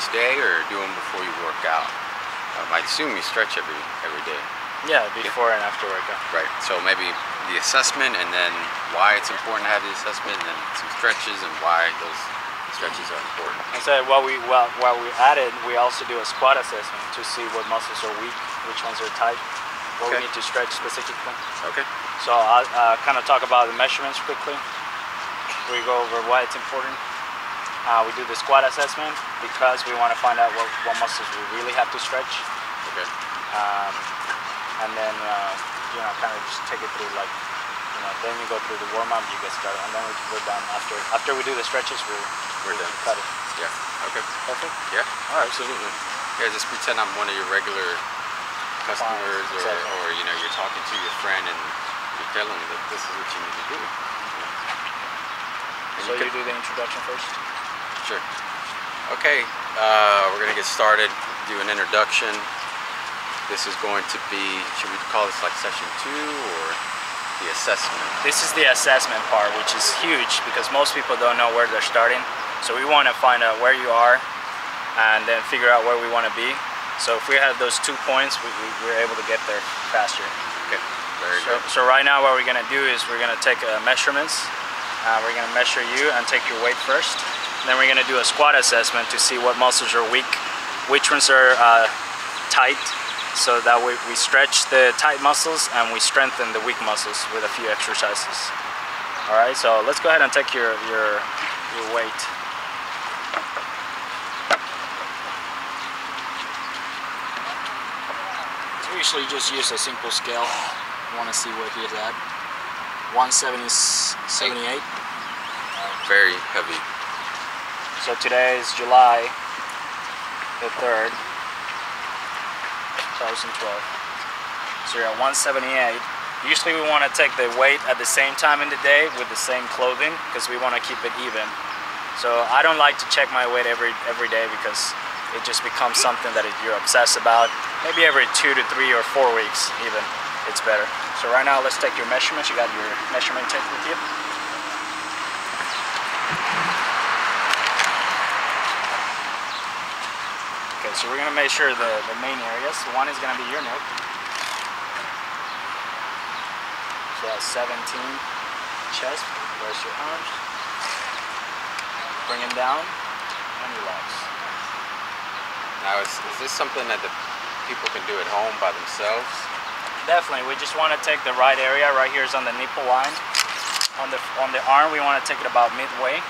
each day, or do them before you work out? I assume you stretch every day. Yeah, before and after workout. Right. So maybe the assessment, and then why it's important to have the assessment, and then some stretches and why those stretches are important. I said while we added, we also do a squat assessment to see what muscles are weak, which ones are tight, what we need to stretch specifically. Okay. So I'll kind of talk about the measurements quickly. We go over why it's important. We do the squat assessment because we want to find out what muscles we really have to stretch. Okay. And then kind of just take it through, like, then you go through the warm-up, you get started, and then we're done. After we do the stretches, we're done. Cut it. Yeah. Okay. Perfect. Yeah. All right. Absolutely. Yeah. Just pretend I'm one of your regular customers, or you're talking to your friend and you're telling them that this is what you need to do. So you do the introduction first. Sure. Okay. We're gonna get started. Do an introduction. This is going to be, should we call this like session 2 or the assessment? This is the assessment part, which is huge because most people don't know where they're starting. So we want to find out where you are and then figure out where we want to be. So if we have those 2 points, we're able to get there faster. Okay, very good. So right now what we're going to do is we're going to take measurements. We're going to measure you and take your weight first. Then we're going to do a squat assessment to see what muscles are weak, which ones are tight, so that we stretch the tight muscles and we strengthen the weak muscles with a few exercises. Alright, so let's go ahead and take your weight. So we usually just use a simple scale. I want to see what he is at. 178. Very heavy. So today is July the 3rd. 2012. So you're at 178. Usually we want to take the weight at the same time in the day with the same clothing because we want to keep it even. So I don't like to check my weight every day because it just becomes something that you're obsessed about. Maybe every 2 to 3 or 4 weeks even, it's better. So right now let's take your measurements. You got your measurement tape with you. Okay, so we're going to measure the main areas. So one is going to be your neck. So that's 17. Chest, rest your arms. Bring them down and relax. Now, is this something that the people can do at home by themselves? Definitely. We just want to take the right area. Right here is on the nipple line. On the arm, we want to take it about midway.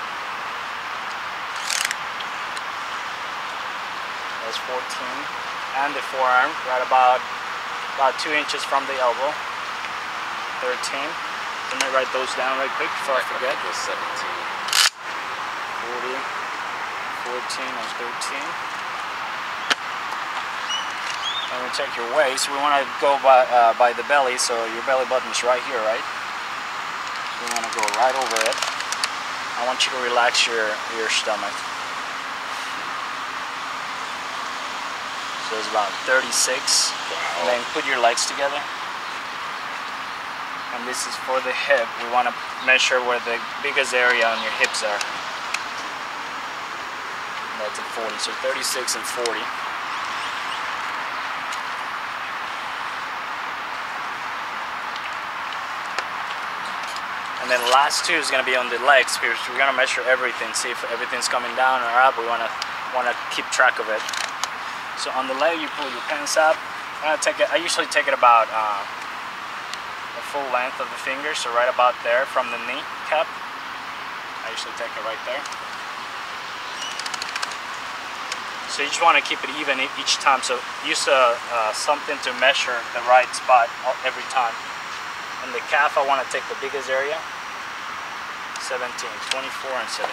That's 14, and the forearm right about 2 inches from the elbow. 13. Let me write those down right quick before I forget. 17, 40, 14, and 13. And we check your waist. We want to go by the belly, so your belly button is right here, right? We want to go right over it. I want you to relax your stomach. So it's about 36. Wow. And then put your legs together. And this is for the hip. We want to measure where the biggest area on your hips are. And that's at 40. So 36 and 40. And then the last 2 is going to be on the legs. We're going to measure everything, see if everything's coming down or up. We want to keep track of it. So on the leg, you pull your pants up. I usually take it about the full length of the finger, so right about there from the knee cap. I usually take it right there. So you just want to keep it even each time. So use something to measure the right spot every time. And the calf, I want to take the biggest area. 17, 24, and 17.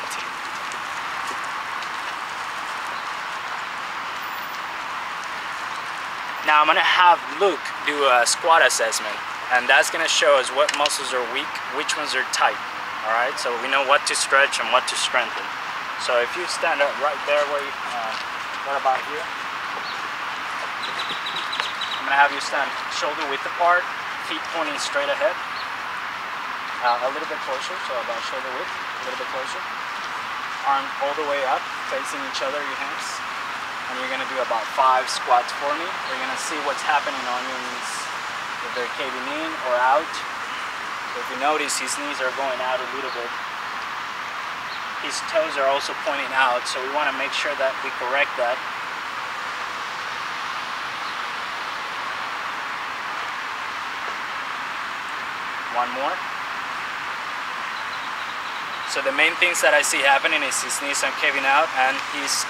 Now I'm going to have Luke do a squat assessment, and that's going to show us what muscles are weak, which ones are tight. Alright, so we know what to stretch and what to strengthen. So if you stand up right there where you, right about here, I'm going to have you stand shoulder width apart, feet pointing straight ahead. A little bit closer, so about shoulder width, a little bit closer. Arm all the way up, facing each other, your hands. gonna do about 5 squats for me. We're gonna see what's happening on your knees, if they're caving in or out. So if you notice, his knees are going out a little bit. His toes are also pointing out, so we want to make sure that we correct that. One more. So the main things that I see happening is his knees are caving out and his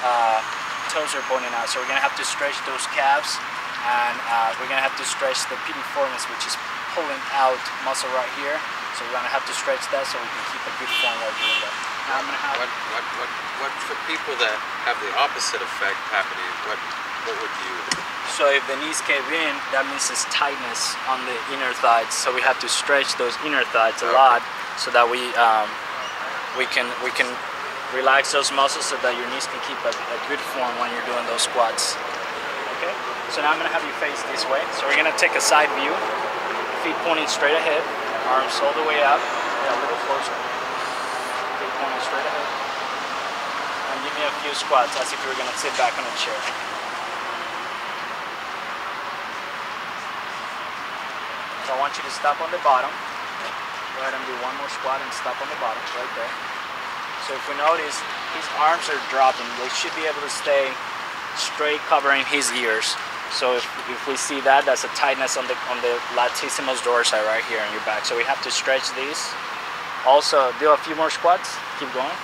toes are pointing out. So we're gonna have to stretch those calves, and we're gonna have to stretch the piriformis, which is pulling out muscle right here. So we're gonna have to stretch that so we can keep a good form while doing that. Now I'm gonna have what for people that have the opposite effect happening? What would you? So if the knees cave in, that means it's tightness on the inner thighs. So we have to stretch those inner thighs a lot so that we can relax those muscles so that your knees can keep a good form when you're doing those squats. Okay. So now I'm gonna have you face this way. So we're gonna take a side view, feet pointing straight ahead, arms all the way up, a little closer. Feet pointing straight ahead. And give me a few squats as if you were gonna sit back on a chair. So I want you to stop on the bottom. Go ahead and do one more squat and stop on the bottom, right there. So if we notice, his arms are dropping. They should be able to stay straight, covering his ears. So if we see that, that's a tightness on the latissimus dorsi right here on your back. So we have to stretch these. Also, do a few more squats. Keep going.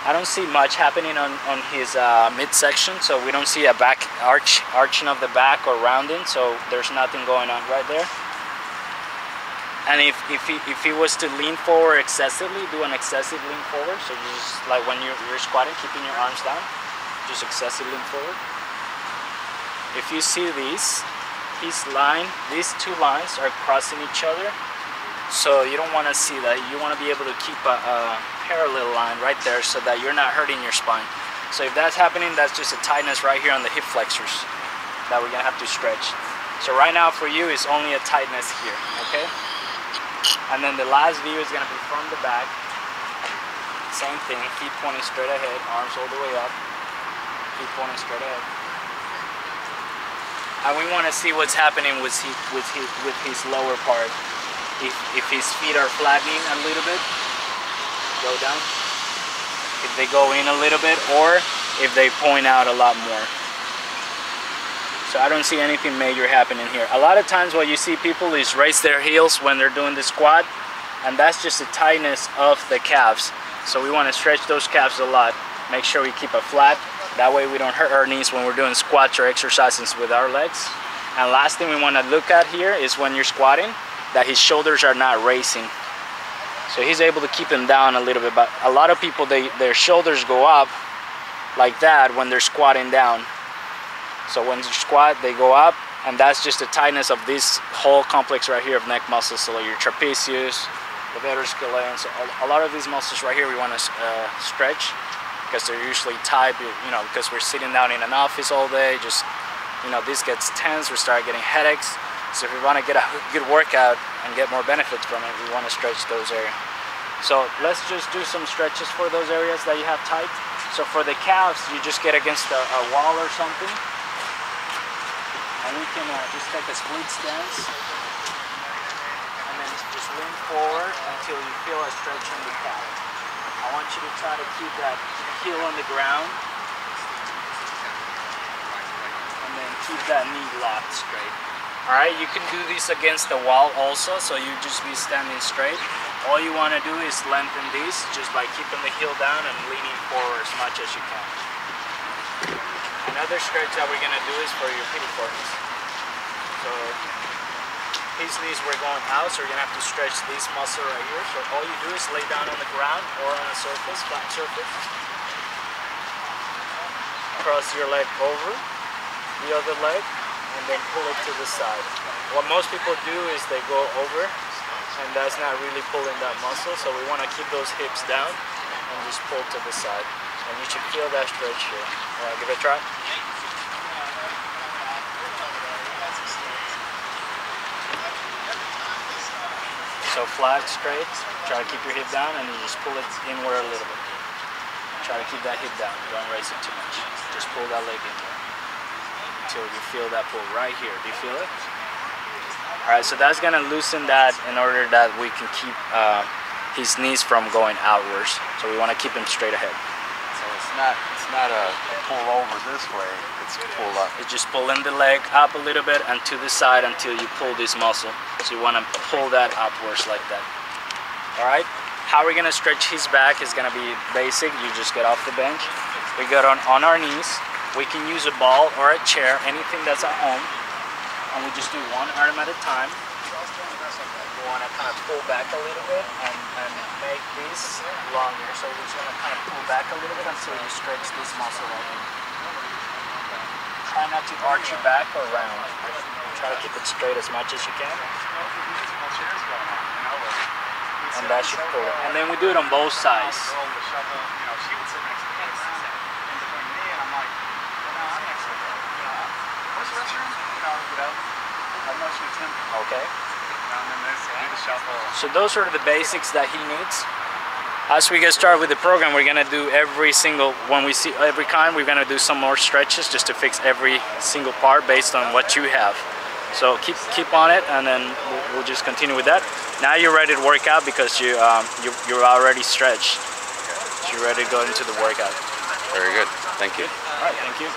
I don't see much happening on his midsection, so we don't see a back arching of the back or rounding, so there's nothing going on right there. And if he was to lean forward excessively, do an excessive lean forward, so you just, like when you're squatting, keeping your arms down, just excessive lean forward. If you see these two lines are crossing each other, so you don't want to see that. You want to be able to keep a parallel line right there so that you're not hurting your spine. So if that's happening, that's just a tightness right here on the hip flexors that we're gonna have to stretch. So right now for you is only a tightness here, okay? And then the last view is gonna be from the back. Same thing, feet pointing straight ahead, arms all the way up, feet pointing straight ahead. And we want to see what's happening with his lower part. If his feet are flattening a little bit, go down. If they go in a little bit, or if they point out a lot more. So I don't see anything major happening here. A lot of times what you see people is raise their heels when they're doing the squat, and that's just the tightness of the calves. So we want to stretch those calves a lot. Make sure we keep it flat. That way we don't hurt our knees when we're doing squats or exercises with our legs. And last thing we want to look at here is when you're squatting, that his shoulders are not raising. So he's able to keep them down a little bit, but a lot of people, their shoulders go up like that when they're squatting down. So when you squat, they go up, and that's just the tightness of this whole complex right here of neck muscles. So your trapezius, levator scalene, so a lot of these muscles right here we want to stretch, because they're usually tight, you know, because we're sitting down in an office all day. Just, you know, this gets tense, we start getting headaches. So if we want to get a good workout and get more benefits from it, we want to stretch those areas. So let's just do some stretches for those areas that you have tight. So for the calves, you just get against a wall or something. And you can just take a split stance. And then just lean forward until you feel a stretch on the calf. I want you to try to keep that heel on the ground. And then keep that knee locked straight. Alright, you can do this against the wall also, so you just be standing straight. All you want to do is lengthen these just by keeping the heel down and leaning forward as much as you can. Another stretch that we're going to do is for your piriformis. So his knees were going out, so you're going to have to stretch this muscle right here. So all you do is lay down on the ground or on a surface, flat surface. Cross your leg over the other leg, and then pull it to the side. What most people do is they go over, and that's not really pulling that muscle, so we want to keep those hips down and just pull to the side. And you should feel that stretch here. Give it a try. So flat, straight, try to keep your hip down, and you just pull it inward a little bit. Try to keep that hip down. Don't raise it too much. Just pull that leg in there until you feel that pull right here. Do you feel it? All right, so that's gonna loosen that in order that we can keep his knees from going outwards. So we want to keep him straight ahead. So it's not a pull over this way. It's pull up. It's just pulling the leg up a little bit and to the side until you pull this muscle. So you want to pull that upwards like that. All right. How we're gonna stretch his back is gonna be basic. You just get off the bench. We get on our knees. We can use a ball or a chair, anything that's at home, and we just do one arm at a time. You want to kind of pull back a little bit and make this longer. So we're just gonna kind of pull back a little bit until you stretch this muscle right here. Try not to arch your back or round. Try to keep it straight as much as you can. And that should pull it. And then we do it on both sides. Okay. So those are the basics that he needs. As we get started with the program, we're gonna do every single, when we see every kind, we're gonna do some more stretches just to fix every single part based on what you have. So keep on it, and then we'll just continue with that. Now you're ready to work out because you're already stretched. So you're ready to go into the workout. Very good. Thank you. All right, thank you.